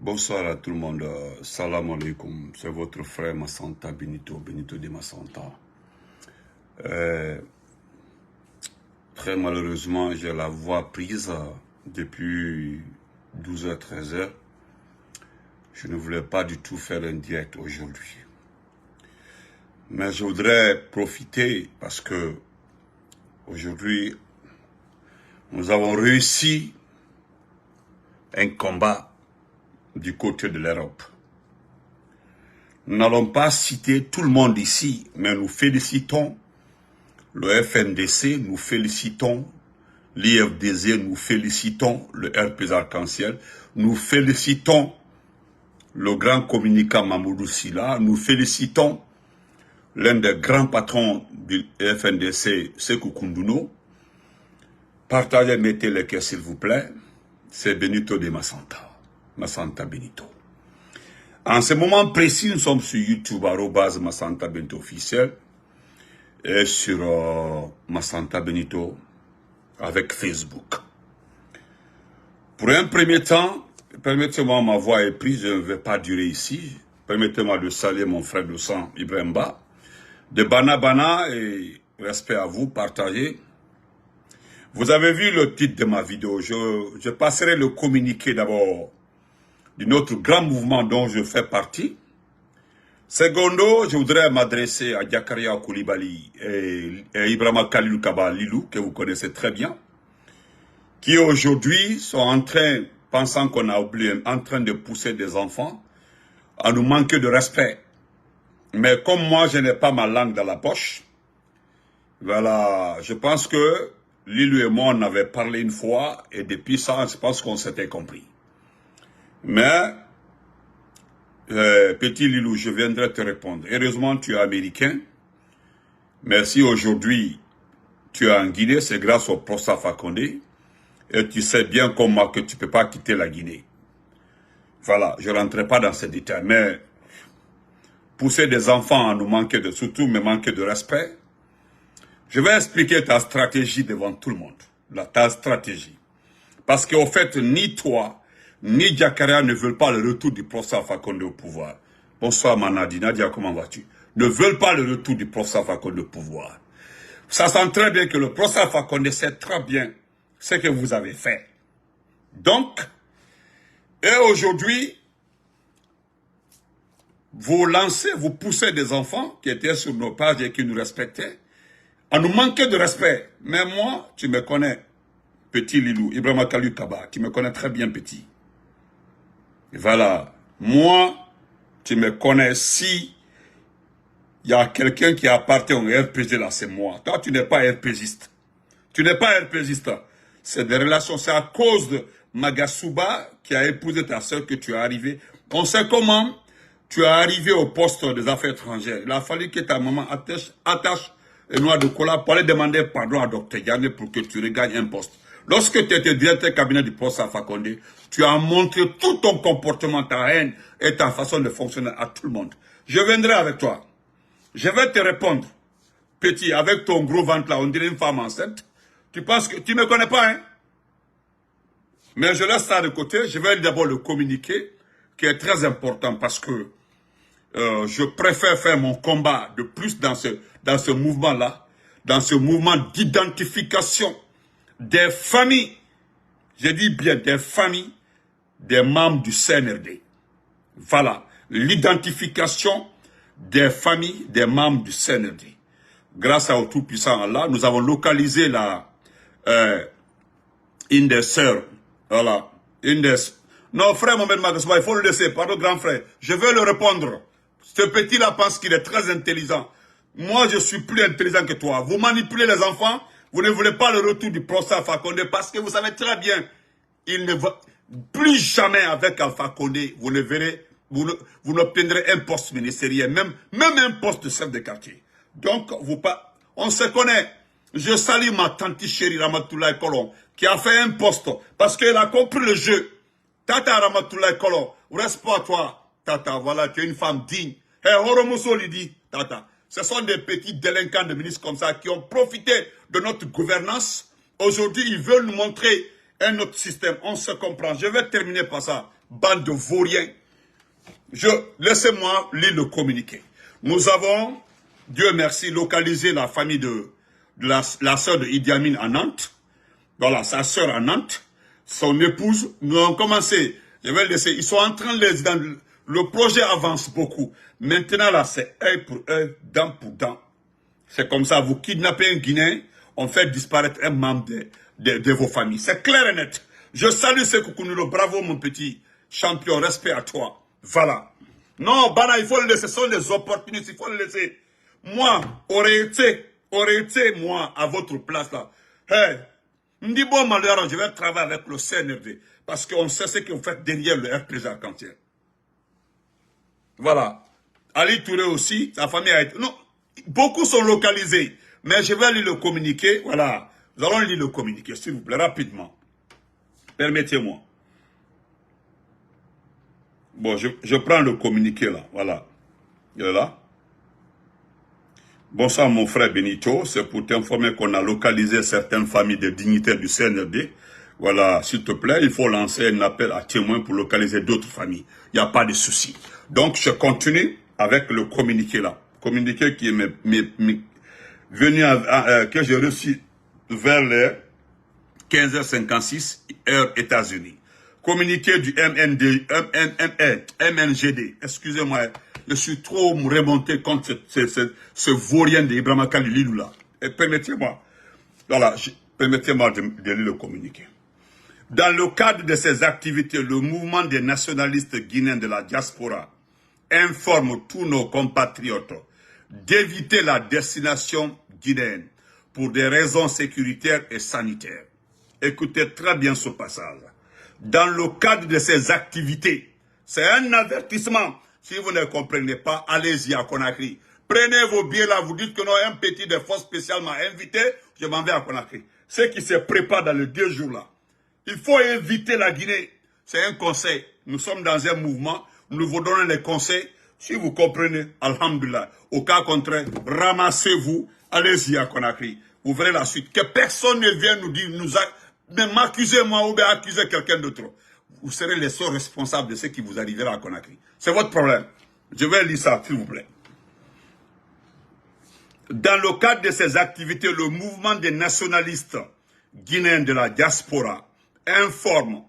Bonsoir à tout le monde. Salam alaikum. C'est votre frère Massanta Benito, Benito de Massanta. Très malheureusement, j'ai la voix prise depuis 12h, 13h. Je ne voulais pas du tout faire un direct aujourd'hui. Mais je voudrais profiter parce que aujourd'hui, nous avons réussi un combat du côté de l'Europe. Nous n'allons pas citer tout le monde ici, mais nous félicitons le FNDC, nous félicitons l'IFDZ, nous félicitons le RP Arc-en-Ciel, nous félicitons le grand communicant Mamoudou Silla, nous félicitons l'un des grands patrons du FNDC, Sekou Koundouno. Partagez, mettez les cœurs s'il vous plaît. C'est Benito de Massanta. Massanta Benito. En ce moment précis, nous sommes sur YouTube, @Massanta Benito officiel, et sur Massanta Benito avec Facebook. Pour un premier temps, permettez-moi, ma voix est prise, je ne vais pas durer ici. Permettez-moi de saluer mon frère de sang, Ibrahim Ba, de Bana Bana, et respect à vous, partagez. Vous avez vu le titre de ma vidéo, je passerai le communiqué d'abord de notre grand mouvement dont je fais partie. Secondo, je voudrais m'adresser à Diakaria Koulibaly et Ibrahima Khalilou Kaba Lilou, que vous connaissez très bien, qui aujourd'hui sont en train, pensant qu'on a oublié, en train de pousser des enfants à nous manquer de respect. Mais comme moi, je n'ai pas ma langue dans la poche, voilà, je pense que Lilou et moi, on avait parlé une fois, et depuis ça, je pense qu'on s'était compris. Mais, petit Lilou, je viendrai te répondre. Heureusement, tu es américain. Mais si aujourd'hui, tu es en Guinée, c'est grâce au professeur Fakonde. Et tu sais bien comme moi que tu ne peux pas quitter la Guinée. Voilà, je ne rentrerai pas dans ces détails. Mais, pousser des enfants à nous manquer de, surtout me manquer de respect, je vais expliquer ta stratégie devant tout le monde. Ta stratégie. Parce qu'au fait, ni toi, ni Diakaria ne veulent pas le retour du professeur Fakonde au pouvoir. Bonsoir Manadi, Nadia, comment vas-tu? Ne veulent pas le retour du professeur Fakonde au pouvoir. Ça sent très bien que le professeur Fakonde sait très bien ce que vous avez fait. Donc, et aujourd'hui, vous lancez, vous poussez des enfants qui étaient sur nos pages et qui nous respectaient, à nous manquer de respect. Mais moi, tu me connais, petit Lilou, Ibrahima Khalilou Kaba, tu me connais très bien, petit. Et voilà, moi, tu me connais, si il y a quelqu'un qui appartient au RPG là, c'est moi. Toi, tu n'es pas RPGiste. Tu n'es pas RPGiste. C'est des relations, c'est à cause de Magasuba qui a épousé ta soeur que tu es arrivé. On sait comment tu es arrivé au poste des affaires étrangères. Il a fallu que ta maman attache les noix de cola pour aller demander pardon à Dr Diané pour que tu regagnes un poste. Lorsque tu étais directeur cabinet du poste à Fakonde, tu as montré tout ton comportement, ta haine et ta façon de fonctionner à tout le monde. Je viendrai avec toi. Je vais te répondre. Petit, avec ton gros ventre là, on dirait une femme enceinte. Tu penses que tu ne me connais pas, hein? Mais je laisse ça de côté. Je vais d'abord le communiquer, qui est très important parce que je préfère faire mon combat de plus dans ce mouvement-là, dans ce mouvement d'identification des familles, je dis bien des familles, des membres du CNRD. Voilà, l'identification des familles, des membres du CNRD. Grâce au Tout-Puissant Allah, nous avons localisé une des sœurs, voilà, non, frère Mohamed Magasouba, il faut le laisser, pardon grand frère, je vais le répondre. Ce petit-là pense qu'il est très intelligent. Moi, je suis plus intelligent que toi. Vous manipulez les enfants, vous ne voulez pas le retour du professeur Fakonde parce que vous savez très bien, il ne va plus jamais avec Alpha Condé, vous ne verrez, vous n'obtiendrez un poste ministériel, même un poste de chef de quartier. Donc, on se connaît. Je salue ma tante chérie Ramatoulaye Kolon, qui a fait un poste, parce qu'elle a compris le jeu. Tata Ramatoulaye Kolon, reste pas toi, Tata, voilà, tu es une femme digne. Hey, Horomoso lui dit, Tata, ce sont des petits délinquants de ministres comme ça qui ont profité de notre gouvernance. Aujourd'hui, ils veulent nous montrer un autre système. On se comprend. Je vais terminer par ça. bande de vauriens. Laissez-moi lire le communiqué. Nous avons, Dieu merci, localisé la famille de la sœur de Idi Amin à Nantes. Voilà, sa sœur à Nantes, son épouse. Nous avons commencé, je vais laisser, ils sont en train de le projet avance beaucoup. Maintenant là, c'est œil pour œil, dent pour dent. C'est comme ça, vous kidnappez un Guinéen, on fait disparaître un membre de vos familles. C'est clair et net. Je salue Sékou Kounoulou, bravo mon petit champion, respect à toi. Voilà. Non, Bana, il faut le laisser, ce sont les opportunistes, il faut le laisser. Moi, aurait été, moi, à votre place là. Hey, me bon malheur, je vais travailler avec le CNRD, parce qu'on sait ce qu'ils ont fait derrière le RPG Arc-en-Ciel. Voilà. Ali Touré aussi, sa famille a été... Non, beaucoup sont localisés, mais je vais lire le communiqué, voilà. Nous allons lire le communiqué, s'il vous plaît, rapidement. Permettez-moi. Bon, je prends le communiqué là, voilà. Il est là. Bonsoir mon frère Benito, c'est pour t'informer qu'on a localisé certaines familles de dignitaires du CNRD. Voilà, s'il te plaît, il faut lancer un appel à témoins pour localiser d'autres familles. Il n'y a pas de souci. Donc, je continue avec le communiqué là. Communiqué qui est venu, que j'ai reçu vers les 15h56, heure États-Unis. Communiqué du MNGD. Excusez-moi, je suis trop remonté contre ce vaurien d'Ibrahima Kalililou là. Et permettez-moi, voilà, permettez-moi de lire le communiqué. Dans le cadre de ces activités, le mouvement des nationalistes guinéens de la diaspora informe tous nos compatriotes d'éviter la destination guinéenne pour des raisons sécuritaires et sanitaires. Écoutez très bien ce passage. Dans le cadre de ces activités, c'est un avertissement. Si vous ne comprenez pas, allez-y à Conakry. Prenez vos billets là, vous dites que non, un petit des forces spéciales m'a invité, je m'en vais à Conakry. Ceux qui se préparent dans les 2 jours là, il faut éviter la Guinée. C'est un conseil. Nous sommes dans un mouvement, nous vous donnons les conseils. Si vous comprenez, alhamdulillah. Au cas contraire, ramassez-vous, allez-y à Conakry. Vous verrez la suite. Que personne ne vienne nous dire, mais m'accuser moi ou bien accuser quelqu'un d'autre. Vous serez les seuls responsables de ce qui vous arrivera à Conakry. C'est votre problème. Je vais lire ça, s'il vous plaît. Dans le cadre de ces activités, le mouvement des nationalistes guinéens de la diaspora informe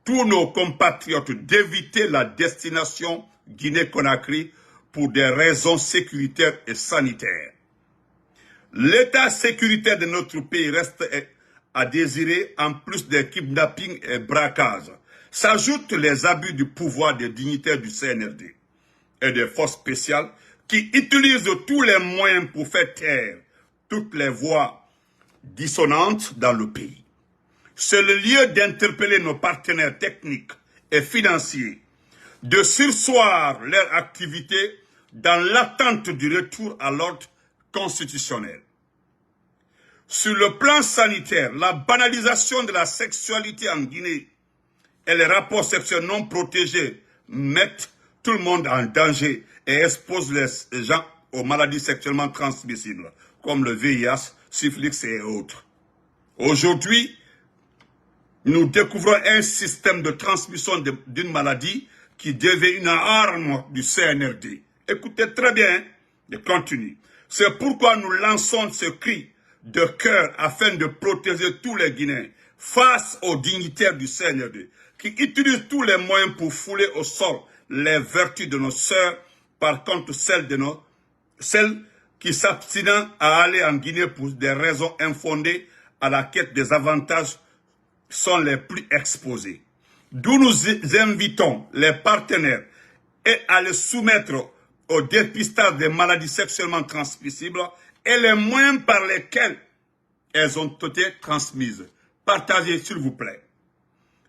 tous nos compatriotes d'éviter la destination Guinée-Conakry pour des raisons sécuritaires et sanitaires. L'état sécuritaire de notre pays reste à désirer, en plus des kidnappings et braquages. S'ajoutent les abus du pouvoir des dignitaires du CNRD et des forces spéciales qui utilisent tous les moyens pour faire taire toutes les voix dissonantes dans le pays. C'est le lieu d'interpeller nos partenaires techniques et financiers, de surseoir leur activité dans l'attente du retour à l'ordre constitutionnel. Sur le plan sanitaire, la banalisation de la sexualité en Guinée et les rapports sexuels non protégés mettent tout le monde en danger et exposent les gens aux maladies sexuellement transmissibles, comme le VIH, syphilis et autres. Aujourd'hui, nous découvrons un système de transmission d'une maladie qui devient une arme du CNRD. Écoutez très bien, je continue. C'est pourquoi nous lançons ce cri de cœur afin de protéger tous les Guinéens face aux dignitaires du CNRD qui utilisent tous les moyens pour fouler au sol les vertus de nos sœurs, par contre celles qui s'abstinent à aller en Guinée pour des raisons infondées à la quête des avantages sont les plus exposés. D'où nous invitons les partenaires et à les soumettre au dépistage des maladies sexuellement transmissibles et les moyens par lesquels elles ont été transmises. Partagez s'il vous plaît.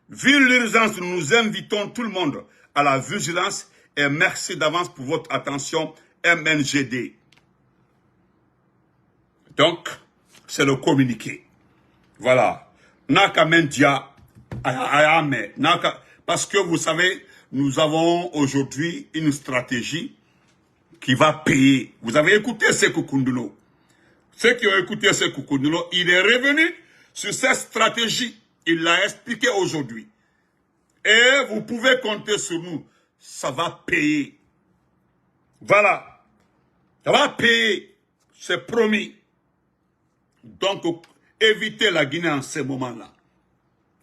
Vu l'urgence, nous invitons tout le monde à la vigilance et merci d'avance pour votre attention, MNGD. Donc, c'est le communiqué. Voilà. Naka mentia ayame. Parce que vous savez, nous avons aujourd'hui une stratégie qui va payer. Vous avez écouté Sékou Kounoulou. Ceux qui ont écouté Sékou Kounoulou, il est revenu sur cette stratégie. Il l'a expliqué aujourd'hui. Et vous pouvez compter sur nous. Ça va payer. Voilà. Ça va payer. C'est promis. Donc, évitez la Guinée en ce moment-là.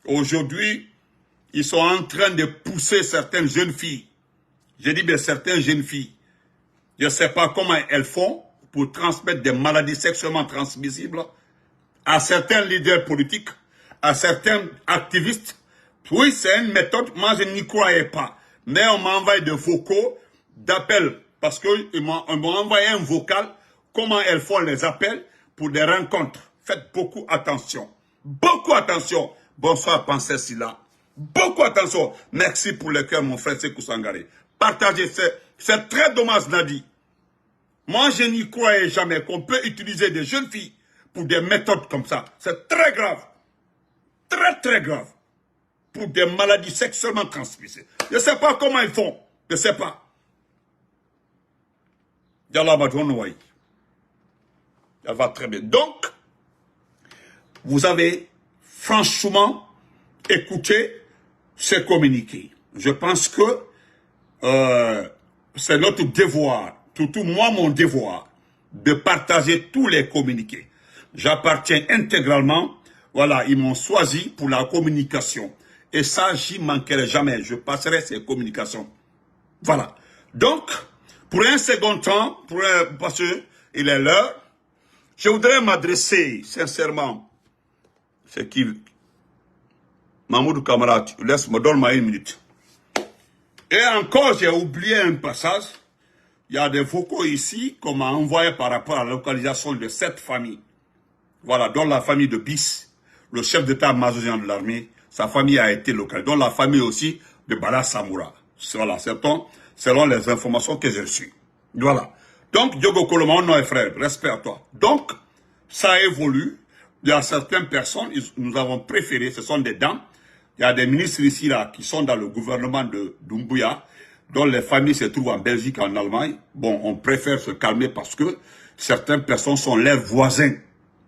Aujourd'hui, ils sont en train de pousser certaines jeunes filles. J'ai dit bien certaines jeunes filles. Je ne sais pas comment elles font pour transmettre des maladies sexuellement transmissibles à certains leaders politiques, à certains activistes. Oui, c'est une méthode, moi je n'y croyais pas. Mais on m'a envoyé des vocaux d'appels, parce qu'on m'a envoyé un vocal, comment elles font les appels pour des rencontres. Faites beaucoup attention. Beaucoup attention. Bonsoir, pensez Silla. Beaucoup attention. Merci pour le cœur, mon frère Sekou Sangaré. Partagez, c'est très dommage, Nadi. Moi, je n'y croyais jamais qu'on peut utiliser des jeunes filles pour des méthodes comme ça. C'est très grave. Très, très grave. Pour des maladies sexuellement transmissibles. Je ne sais pas comment ils font. Je ne sais pas. Yallah Madouanoui. Elle va très bien. Donc, vous avez franchement écouté ce communiqué. Je pense que c'est notre devoir, surtout moi mon devoir, de partager tous les communiqués. J'appartiens intégralement, voilà, ils m'ont choisi pour la communication. Et ça, j'y manquerai jamais, je passerai ces communications. Voilà. Donc, pour un second temps, parce qu'il est l'heure, je voudrais m'adresser sincèrement, c'est qui, Mahmoud Kamara, laisse-moi, donne-moi une minute. Et encore, j'ai oublié un passage. Il y a des vocaux ici qu'on m'a envoyé par rapport à la localisation de cette famille. Voilà, dont la famille de Bis, le chef d'état-major de l'armée, sa famille a été localisée. Dont la famille aussi de Bala Samoura. Voilà, selon les informations que j'ai reçues. Voilà. Donc, Diogo Koloma, non, frère, respect à toi. Donc, ça évolue. Il y a certaines personnes, nous avons préféré, ce sont des dames. Il y a des ministres ici, là, qui sont dans le gouvernement de Doumbouya, dont les familles se trouvent en Belgique, en Allemagne. Bon, on préfère se calmer parce que certaines personnes sont leurs voisins.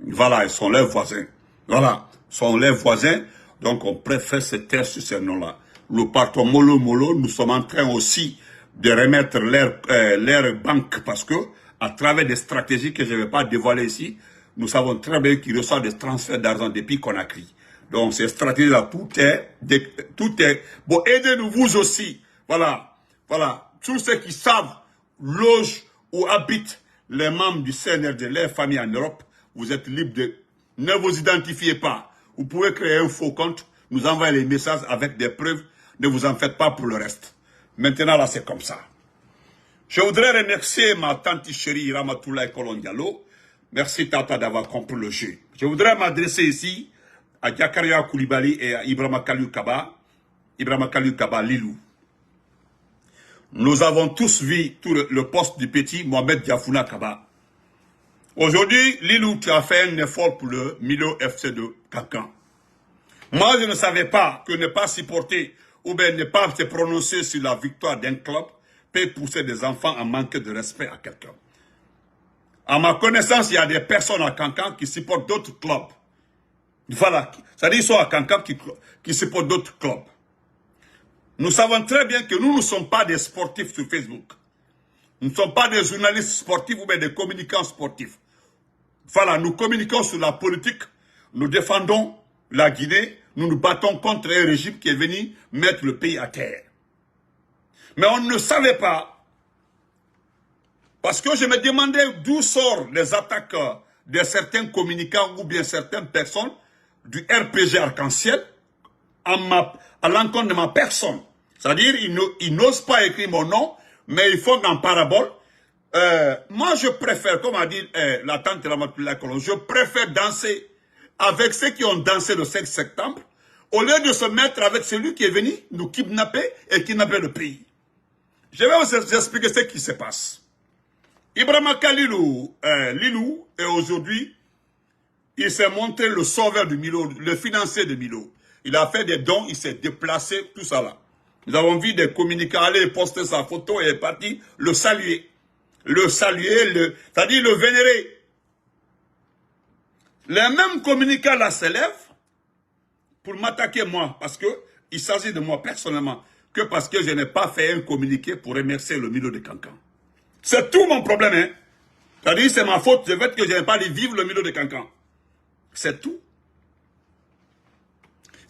Voilà, ils sont leurs voisins. Voilà, sont leurs voisins. Donc, on préfère se taire sur ces noms-là. Le parton Molo Molo, nous sommes en train aussi de remettre leur banque parce que, à travers des stratégies que je ne vais pas dévoiler ici, nous savons très bien qu'ils reçoivent des transferts d'argent depuis Conakry. Donc, ces stratégies-là, tout est, bon, aidez-nous vous aussi. Voilà, voilà. Tous ceux qui savent, logent ou habitent les membres du CNRD, leurs familles en Europe, vous êtes libres de, ne vous identifiez pas. Vous pouvez créer un faux compte, nous envoyer les messages avec des preuves, ne vous en faites pas pour le reste. Maintenant, là, c'est comme ça. Je voudrais remercier ma tante chérie Ramatoulaye Kolon Diallo. Merci, Tata, d'avoir compris le jeu. Je voudrais m'adresser ici à Diakaria Koulibaly et à Ibrahima Kaliou Kaba Lilou. Nous avons tous vu tout le poste du petit Mohamed Diafouna Kaba. Aujourd'hui, Lilou, tu as fait un effort pour le Milo FC de Cancan. Moi, je ne savais pas que ne pas supporter ou bien ne pas se prononcer sur la victoire d'un club peut pousser des enfants à manquer de respect à quelqu'un. À ma connaissance, il y a des personnes à Cancan qui supportent d'autres clubs. Voilà. C'est-à-dire qu'ils sont à Cancan qui supportent d'autres clubs. Nous savons très bien que nous ne sommes pas des sportifs sur Facebook. Nous ne sommes pas des journalistes sportifs ou bien des communicants sportifs. Voilà, nous communiquons sur la politique, nous défendons la Guinée, nous nous battons contre un régime qui est venu mettre le pays à terre. Mais on ne savait pas, parce que je me demandais d'où sortent les attaques de certains communicants ou bien certaines personnes du RPG Arc-en-Ciel à l'encontre de ma personne. C'est-à-dire, ils n'osent pas écrire mon nom, mais ils font en parabole. Moi, je préfère, comme a dit la tante Ramatoulaye Kolon, je préfère danser avec ceux qui ont dansé le 5 septembre, au lieu de se mettre avec celui qui est venu nous kidnapper et kidnapper le pays. Je vais vous expliquer ce qui se passe. Ibrahima Lilou, et aujourd'hui, il s'est montré le sauveur du Milo, le financier de Milo. Il a fait des dons, il s'est déplacé, tout ça là. Nous avons vu des communicants aller poster sa photo et est parti le saluer. Le saluer, c'est-à-dire le vénérer. Les mêmes communicants là s'élèvent pour m'attaquer moi, parce que il s'agit de moi personnellement, que parce que je n'ai pas fait un communiqué pour remercier le Milo de Cancan. C'est tout mon problème, hein. C'est-à-dire, c'est ma faute, le fait que je n'ai pas dit vivre le Milo de Cancan. C'est tout.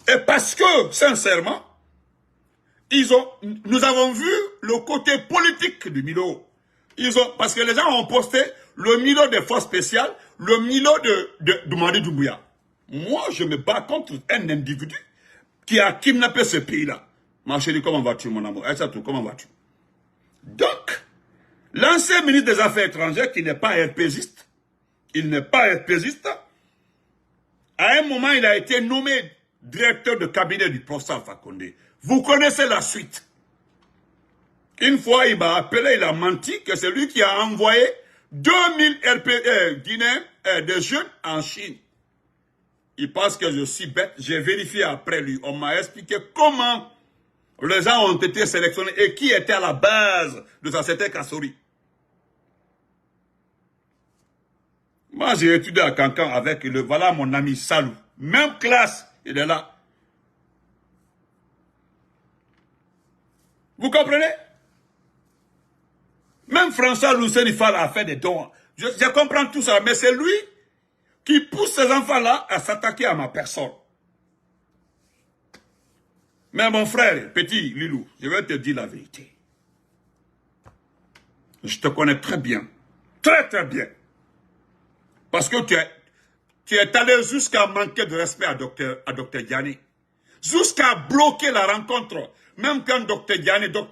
Et parce que, sincèrement, nous avons vu le côté politique du Milo. Parce que les gens ont posté le Milo des forces spéciales, le Milo de Madi Doumbouya. Moi, je me bats contre un individu qui a kidnappé ce pays-là. Ma chérie, comment vas-tu, mon amour? Aïssatou, comment vas-tu? Donc, l'ancien ministre des Affaires étrangères, qui n'est pas RPGiste, il n'est pas RPGiste, à un moment, il a été nommé directeur de cabinet du professeur Alpha Condé. Vous connaissez la suite. Une fois, il m'a appelé, il a menti que c'est lui qui a envoyé 2000 Guinéens, des jeunes en Chine. Il pense que je suis bête. J'ai vérifié après lui. On m'a expliqué comment les gens ont été sélectionnés et qui était à la base de ça. C'était Kassori. Moi, j'ai étudié à Cancan avec voilà mon ami Salou. Même classe, il est là. Vous comprenez? Même François Loussé-Nifal a fait des dons. Je comprends tout ça, mais c'est lui qui pousse ces enfants-là à s'attaquer à ma personne. Mais mon frère, petit Lilou, je vais te dire la vérité. Je te connais très bien. Très, très bien. Parce que tu es allé jusqu'à manquer de respect à Dr Diané. Jusqu'à bloquer la rencontre. Même quand Dr Diané, toi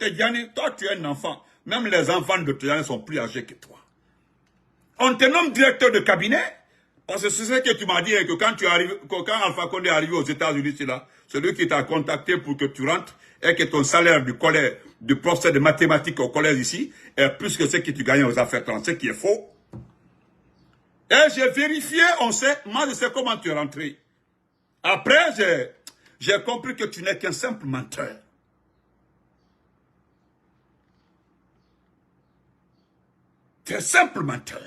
tu es un enfant. Même les enfants de Dr Diané sont plus âgés que toi. On te nomme directeur de cabinet. Parce que c'est ce que tu m'as dit, que quand Alpha Condé est arrivé aux États-Unis, c'est lui qui t'a contacté pour que tu rentres et que ton salaire du collège, du professeur de mathématiques au collège ici, est plus que ce que tu gagnes aux affaires étrangères, ce qui est faux. Et j'ai vérifié, moi je sais comment tu es rentré. Après, j'ai compris que tu n'es qu'un simple menteur. Tu es un simple menteur.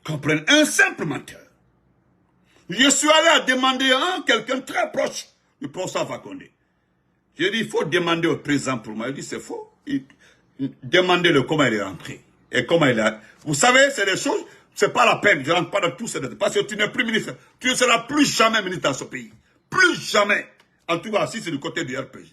Comprenez, un simple menteur. Je suis allé à demander à quelqu'un très proche du professeur Fakonde. J'ai dit, il faut demander au président pour moi. Il dit, c'est faux. Demandez-le comment il est rentré. Et comment il a... Vous savez, c'est des choses, c'est pas la peine. Je ne rentre pas dans tout ça. Parce que tu n'es plus ministre. Tu ne seras plus jamais ministre dans ce pays. Plus jamais. En tout cas, si c'est du côté du RPG.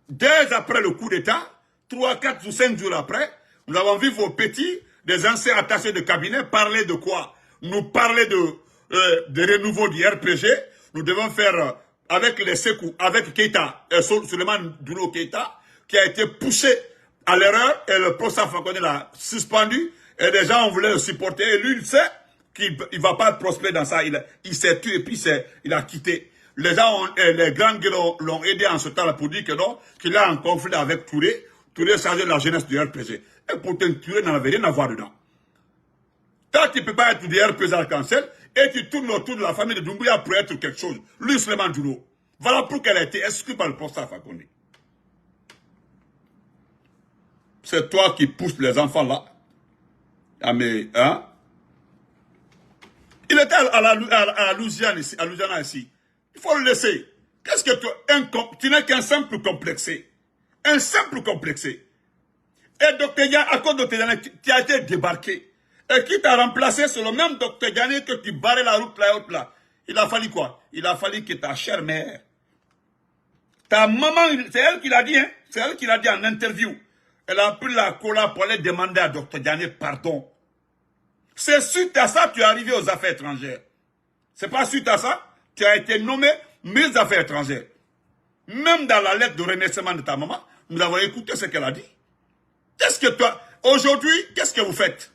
Dès après le coup d'État, 3, 4 ou 5 jours après, nous avons vu vos petits, des anciens attachés de cabinet, parler de quoi? Nous parler de renouveau du RPG. Nous devons faire avec les Sekou, avec Keïta, Suleiman Doulo Keïta, qui a été poussé à l'erreur et le professeur Fakonde l'a suspendu et les gens voulaient le supporter et lui il sait qu'il ne va pas prospérer dans ça. Il s'est tué et puis il a quitté. Les gens, les grands l'ont aidé en ce temps pour dire que non, qu'il est en conflit avec Touré. Touré est chargé de la jeunesse du RPG. Et pourtant Touré n'en avait rien à voir dedans. Toi tu ne peux pas être du RPG Arc-en-Ciel et tu tournes autour de la famille de Doumbouya pour être quelque chose. Lui Suleiman Doulo. Voilà pourquoi elle a été exclue par le professeur Fakonde. C'est toi qui pousses les enfants là. Ah mais, hein? Il était à Louisiane ici, à Louisiana ici. Il faut le laisser. Qu'est-ce que tu n'es qu'un simple complexé. Un simple complexé. Et Dr Diané, à cause de Dr Diané, tu as été débarqué. Et qui t'a remplacé, c'est le même Dr Diané que tu barrais la route là. Il a fallu quoi? Il a fallu que ta chère mère, ta maman, c'est elle qui l'a dit, hein? C'est elle qui l'a dit en interview. Elle a pris la cola pour aller demander à Dr Diané pardon. C'est suite à ça que tu es arrivé aux affaires étrangères. C'est pas suite à ça, tu as été nommé ministre des Affaires étrangères. Même dans la lettre de remerciement de ta maman, nous avons écouté ce qu'elle a dit. Qu'est-ce que toi, aujourd'hui, qu'est-ce que vous faites?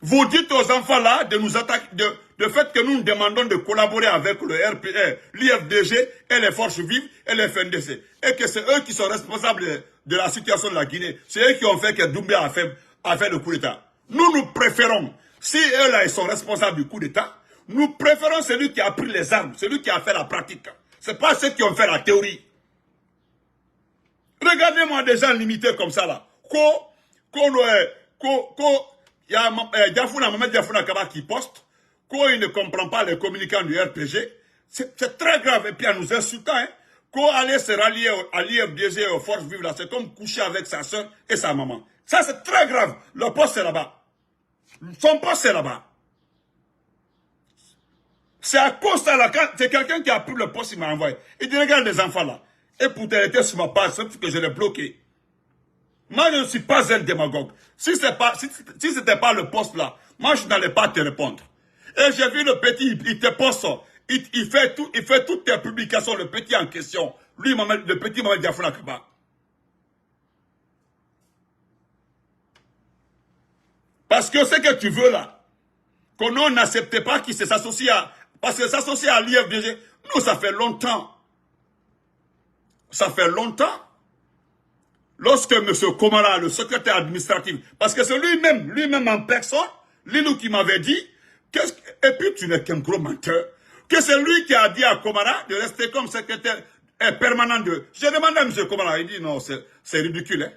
Vous dites aux enfants là de nous attaquer, de fait que nous nous demandons de collaborer avec le RPR, l'IFDG et les forces vives et les FNDC. Et que c'est eux qui sont responsables de la situation de la Guinée. C'est eux qui ont fait que Doumbouya a fait le coup d'État. Nous préférons, si eux là ils sont responsables du coup d'État, nous préférons celui qui a pris les armes, celui qui a fait la pratique. Ce n'est pas ceux qui ont fait la théorie. Regardez-moi des gens limités comme ça là. Il y a Mohamed Diafouna Kaba qui poste. quand il ne comprend pas les communicants du RPG, c'est très grave. Et puis en nous insultant, hein, quand aller se rallier à l'IFDG et aux forces vives là, c'est comme coucher avec sa soeur et sa maman. Ça c'est très grave. Le poste c'est là-bas. Son poste c'est là-bas. C'est à cause de là, c'est quelqu'un qui a pris le poste, il m'a envoyé. Il dit, regarde les enfants là. Et pourtant, il était sur ma page, sauf que je l'ai bloqué. Moi, je ne suis pas un démagogue. Si c'était pas le poste là, moi, je n'allais pas te répondre. Et j'ai vu le petit, il te poste, il fait toutes tes publications, le petit en question. Lui, le petit Mohamed Diafouna Kaba. Parce que ce que tu veux là, qu'on n'accepte pas qu'il s'associe à... Parce que s'associer à l'IFDG, nous, ça fait longtemps. Ça fait longtemps. Lorsque M. Komara, le secrétaire administratif, parce que c'est lui-même en personne, Lilou qui m'avait dit, et puis tu n'es qu'un gros menteur, que c'est lui qui a dit à Komara de rester comme secrétaire permanent de... J'ai demandé à M. Komara, il dit non, c'est ridicule.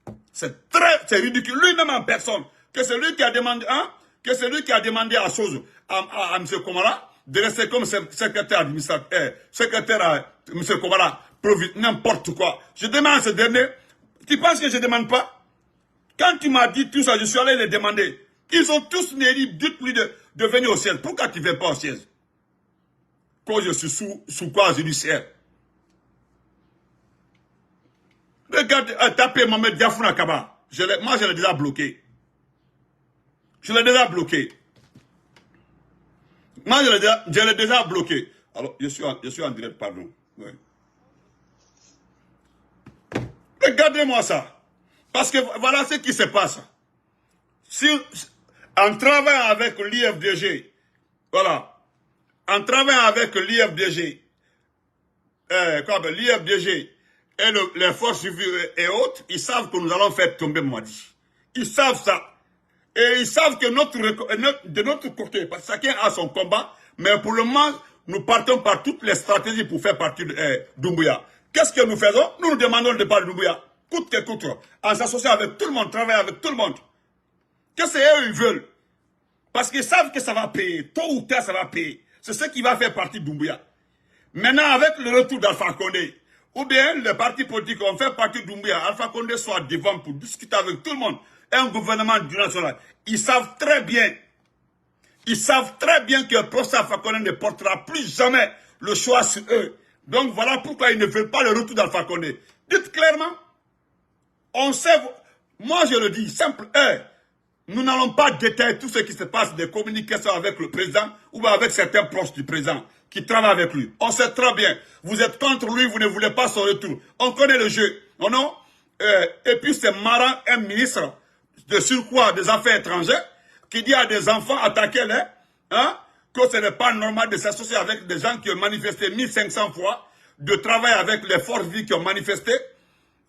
Hein? C'est ridicule. Lui-même en personne, que c'est lui qui a demandé, hein, que c'est lui qui a demandé à chose, à M. Komara, de rester comme secrétaire administratif, secrétaire à M. Komara, n'importe quoi. Je demande à ce dernier, tu penses que je ne demande pas? Quand tu m'as dit tout ça, je suis allé les demander. Ils ont tous dit, dites-lui de venir au siège. Pourquoi tu ne viens pas au siège? Quand je suis sous quoi judiciaire? Regarde, tapez Mohamed Diafouna Kaba. Moi, je l'ai déjà bloqué. Je l'ai déjà bloqué. Moi, je l'ai déjà bloqué. Alors, je suis en direct, pardon. Oui. Regardez-moi ça. Parce que voilà ce qui se passe. En travaillant avec l'IFDG, voilà, en travaillant avec l'IFDG, l'IFDG et les forces civiles et autres, ils savent que nous allons faire tomber Mouadi. Ils savent ça. Et ils savent que de notre côté, parce que chacun a son combat, mais pour le moment, nous partons par toutes les stratégies pour faire partie de Doumbouya. Qu'est-ce que nous faisons? Nous demandons le départ de Doumbouya. Coûte que coûte. En s'associant avec tout le monde, travailler avec tout le monde. Qu'est-ce qu'eux ils veulent? Parce qu'ils savent que ça va payer. Tôt ou tard, ça va payer. C'est ce qui va faire partie de Doumbouya. Maintenant, avec le retour d'Alpha Condé, ou bien les partis politiques ont fait partie de Doumbouya, Alpha Condé soit devant pour discuter avec tout le monde. Un gouvernement du national. Ils savent très bien que le professeur Alpha Condé ne portera plus jamais le choix sur eux. Donc voilà pourquoi ils ne veulent pas le retour d'Alpha Condé. Dites clairement, on sait, moi je le dis, simple, nous n'allons pas détailler tout ce qui se passe des communications avec le président ou avec certains proches du président qui travaillent avec lui. On sait très bien, vous êtes contre lui, vous ne voulez pas son retour. On connaît le jeu, non? Et puis c'est marrant, un ministre de surcroît des affaires étrangères qui dit à des enfants attaquez-les, hein, que ce n'est pas normal de s'associer avec des gens qui ont manifesté 1500 fois, de travailler avec les forces vives qui ont manifesté,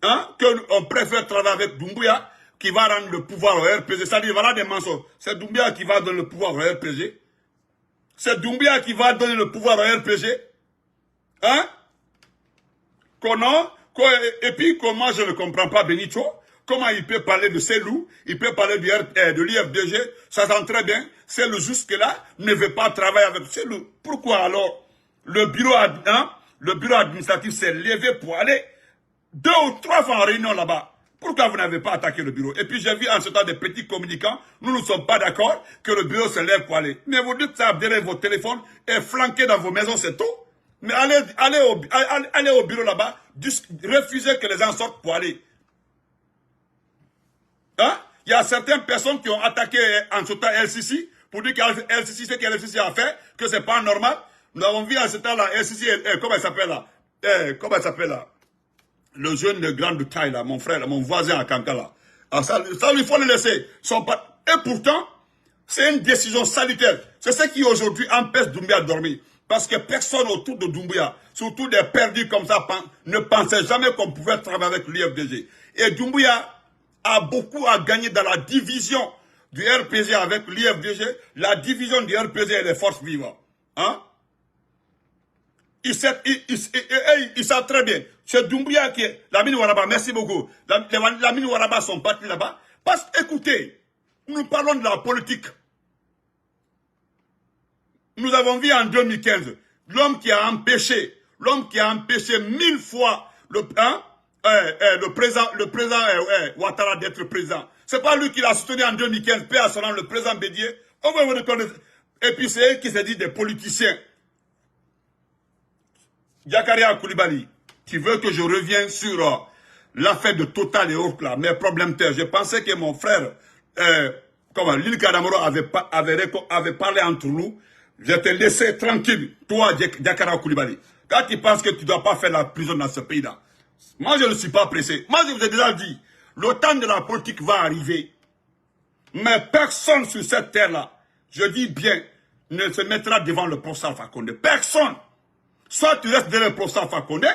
hein, qu'on préfère travailler avec Doumbouya qui va rendre le pouvoir au RPG. C'est-à-dire, voilà des mensonges. C'est Doumbouya qui va donner le pouvoir au RPG. C'est Doumbouya qui va donner le pouvoir au RPG. Hein? Et puis, comment je ne comprends pas Benito? Comment il peut parler de Selou, il peut parler de l'IFDG, ça sent très bien. Selou jusque-là ne veut pas travailler avec Selou. Pourquoi alors le bureau administratif s'est levé pour aller 2 ou 3 fois en réunion là-bas? Pourquoi vous n'avez pas attaqué le bureau? Et puis j'ai vu en ce temps des petits communicants, nous ne sommes pas d'accord que le bureau se lève pour aller. Mais vous dites ça derrière vos téléphones et flanquez dans vos maisons, c'est tout. Mais allez au bureau là-bas, refusez que les gens sortent pour aller. Hein? Il y a certaines personnes qui ont attaqué en ce temps LCC pour dire que LCC, ce que LCC a fait, que c'est pas normal. Nous avons vu en ce temps-là, LCC, comment elle s'appelle là? Comment elle s'appelle là? Le jeune de grande taille là, mon frère, mon voisin à Kankala. Alors ça, il faut le laisser. Et pourtant, c'est une décision salutaire. C'est ce qui aujourd'hui empêche Doumbouya de dormir. Parce que personne autour de Doumbouya, surtout des perdus comme ça, ne pensait jamais qu'on pouvait travailler avec l'IFDG. Et Doumbouya a beaucoup à gagner dans la division du RPG avec l'IFDG, la division du RPG et les forces vives. Hein? Ils savent très bien. C'est Doumbouya qui est... La mine Waraba, merci beaucoup. La mine Waraba sont partis là-bas. Parce que, écoutez, nous parlons de la politique. Nous avons vu en 2015, l'homme qui a empêché 1000 fois le président Ouattara d'être président. C'est pas lui qui l'a soutenu en 2015, paix à son nom, le président Bédier. On va vous reconnaître. Et puis c'est eux qui se disent des politiciens. Yakaria Koulibaly, qui veut que je revienne sur l'affaire de Total et autres là, mes problèmes terres. Je pensais que mon frère, Lil Kadamoro avait parlé entre nous. Je te laissé tranquille, toi, Yakaria Koulibaly. Quand tu penses que tu ne dois pas faire la prison dans ce pays-là, moi je ne suis pas pressé. Moi je vous ai déjà dit, le temps de la politique va arriver. Mais personne sur cette terre-là, je dis bien, ne se mettra devant le professeur Alpha Condé. Personne. Soit tu restes derrière le professeur Alpha Condé,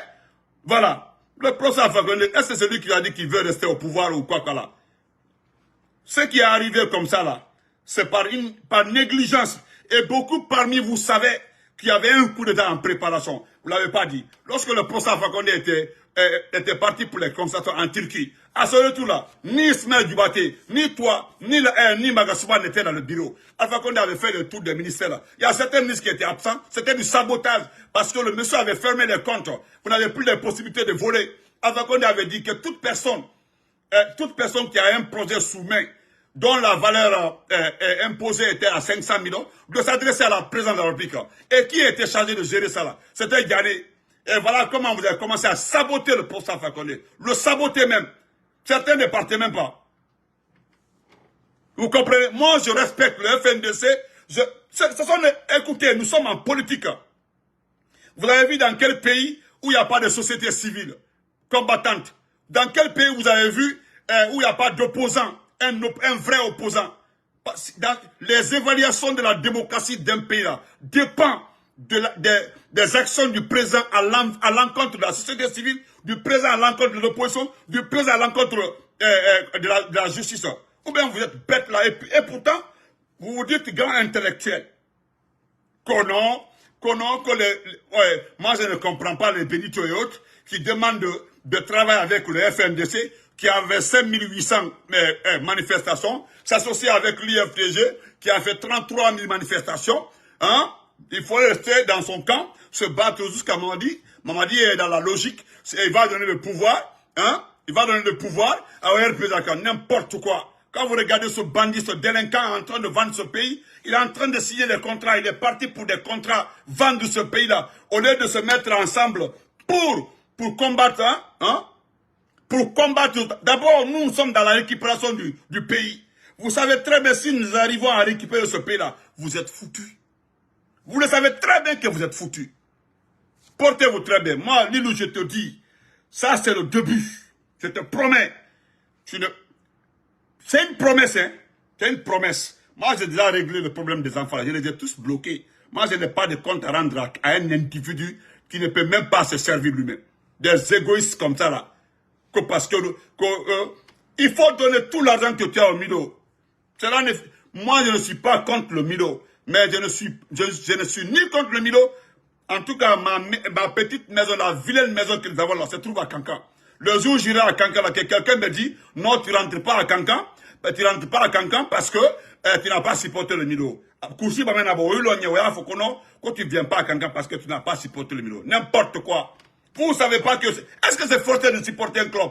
voilà. Le professeur Alpha Condé, est-ce que c'est celui qui a dit qu'il veut rester au pouvoir ou quoi là? Ce qui est arrivé comme ça là, c'est par négligence. Et beaucoup parmi vous savez qu'il y avait un coup d'État en préparation. Vous ne l'avez pas dit. Lorsque le professeur Alpha Condé était parti pour les conversations en Turquie, à ce retour-là, ni Ismaël Dubaté, ni toi, ni Magasouba n'étaient dans le bureau. Alpha Condé avait fait le tour des ministères là. Il y a certains ministres qui étaient absents. C'était du sabotage parce que le monsieur avait fermé les comptes. Vous n'avez plus la possibilité de voler. Alpha Condé avait dit que toute personne qui a un projet sous-main dont la valeur imposée était à 500 millions, de s'adresser à la présidente de la République. Et qui était chargé de gérer ça là? C'était Ghané. Et voilà comment vous avez commencé à saboter le professeur Alpha Condé. Le saboter même. Certains ne partaient même pas. Vous comprenez? Moi, je respecte le FNDC. Écoutez, nous sommes en politique. Vous avez vu dans quel pays où il n'y a pas de société civile combattante? Dans quel pays vous avez vu où il n'y a pas d'opposant, un vrai opposant? Les évaluations de la démocratie d'un pays là dépendent des actions du président à l'encontre de la société civile, du président à l'encontre de l'opposition, du président à l'encontre de la justice. Ou bien vous êtes bête là, et pourtant, vous vous dites grand intellectuel. Moi je ne comprends pas les Benito et autres qui demandent de travailler avec le FNDC, qui avait 5800 manifestations, s'associer avec l'IFTG, qui a fait 33 000 manifestations. Hein? Il faut rester dans son camp, se battre jusqu'à Mamadi. Mamadi est dans la logique, il va donner le pouvoir, hein? Il va donner le pouvoir à RPZK, n'importe quoi. Quand vous regardez ce bandit, ce délinquant en train de vendre ce pays, il est en train de signer des contrats, il est parti pour des contrats, vendre ce pays-là, au lieu de se mettre ensemble pour combattre, hein? Pour combattre. D'abord, nous sommes dans la récupération du pays. Vous savez très bien, si nous arrivons à récupérer ce pays-là, vous êtes foutus. Vous le savez très bien que vous êtes foutus. Portez-vous très bien. Moi, Lilou, je te dis, ça c'est le début. Je te promets. C'est une promesse, hein. C'est une promesse. Moi, j'ai déjà réglé le problème des enfants. Je les ai tous bloqués. Moi, je n'ai pas de compte à rendre à un individu qui ne peut même pas se servir lui-même. Des égoïstes comme ça, là. Parce que il faut donner tout l'argent que tu as au Milo. Moi, je ne suis pas contre le Milo. Mais je ne suis ni contre le Milo. En tout cas, ma petite maison, la vilaine maison que nous avons là, se trouve à Kankan. Le jour où j'irai à Kankan, là, que quelqu'un me dit, non, tu ne rentres pas à Kankan. Tu ne rentres pas à Kankan parce que tu n'as pas supporté le Milo. Quand tu ne viens pas à Kankan parce que tu n'as pas supporté le Milo. N'importe quoi. Vous ne savez pas que... Est-ce que c'est forcé de supporter un club?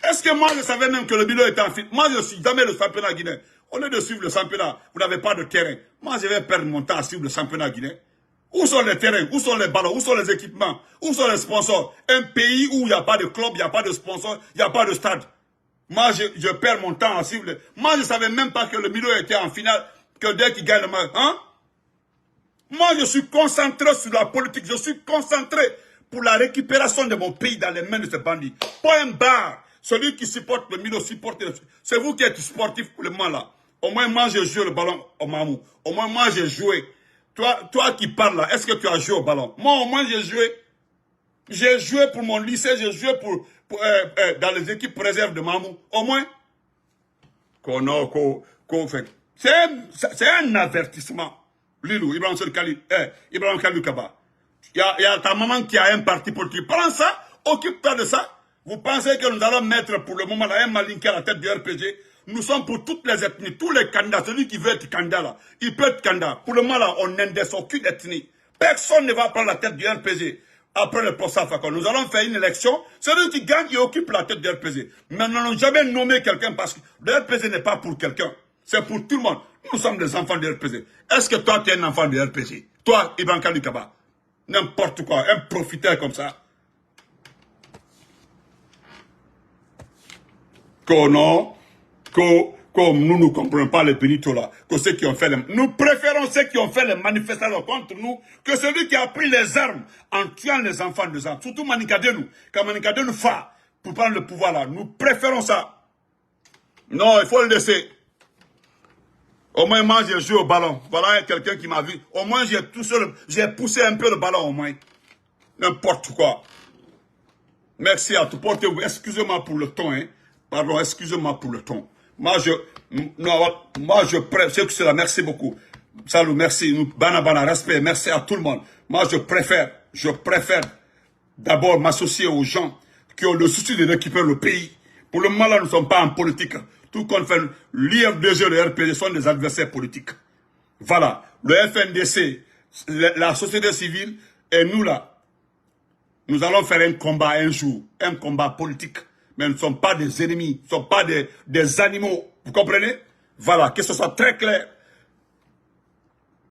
Est-ce que moi, je savais même que le Milo était en fit? Moi, je ne suis jamais le championnat guinéen. Au lieu de suivre le championnat, vous n'avez pas de terrain. Moi, je vais perdre mon temps à suivre le championnat guinéen. Où sont les terrains? Où sont les ballons? Où sont les équipements? Où sont les sponsors? Un pays où il n'y a pas de club, il n'y a pas de sponsor, il n'y a pas de stade. Moi, je perds mon temps à suivre. Moi, je ne savais même pas que le Milo était en finale, que dès qu'il gagne le match. Hein? Moi, je suis concentré sur la politique. Je suis concentré pour la récupération de mon pays dans les mains de ces bandits. Point barre. Celui qui supporte le Milo supporte. C'est vous qui êtes sportif pour le moment là. Au moins, moi, j'ai joué le ballon au Mamou. Au moins, moi, j'ai joué. Toi qui parles là, est-ce que tu as joué au ballon? Moi, au moins, j'ai joué. J'ai joué pour mon lycée, j'ai joué dans les équipes réserves de Mamou. Au moins. C'est un avertissement. Lilou, Ibrahim Kali, Ibrahim Kalou Kaba. Il y a ta maman qui a un parti politique. Prends ça, occupe-toi de ça. Vous pensez que nous allons mettre pour le moment là un malinqué à la tête du RPG? Nous sommes pour toutes les ethnies, tous les candidats. Celui qui veut être candidat là, il peut être candidat. Pour le moment là, on n'indexe aucune ethnie. Personne ne va prendre la tête du RPG. Après le procès Fakon, nous allons faire une élection. Celui qui gagne, il occupe la tête du RPG. Mais nous n'allons jamais nommer quelqu'un parce que le RPG n'est pas pour quelqu'un. C'est pour tout le monde. Nous sommes des enfants du RPG. Est-ce que toi, tu es un enfant du RPG? Toi, Ibrahim Kalukaba. N'importe quoi, un profiteur comme ça. Comme nous ne comprenons pas les pénitents là, que ceux qui ont fait nous préférons ceux qui ont fait les manifestations contre nous, que celui qui a pris les armes en tuant les enfants de gens, surtout Manikadenu, quand Manikadenu fait pour prendre le pouvoir là, nous préférons ça. Non, il faut le laisser. Au moins, moi, j'ai joué au ballon. Voilà quelqu'un qui m'a vu. Au moins, j'ai poussé un peu le ballon, au moins. N'importe quoi. Merci à tout. Portez-vous. Excusez-moi pour le ton, hein. Pardon, excusez-moi pour le ton. Moi, je préfère que cela. Merci beaucoup. Salut, merci. Bana, respect. Merci à tout le monde. Moi, je préfère d'abord m'associer aux gens qui ont le souci de récupérer le pays. Pour le moment, là, nous ne sommes pas en politique. Tout compte fait, l'IFDG et le RPG sont des adversaires politiques. Voilà. Le FNDC, la société civile et nous là, nous allons faire un combat un jour, un combat politique. Mais nous ne sommes pas des ennemis, nous ne sommes pas des animaux. Vous comprenez? Voilà, que ce soit très clair.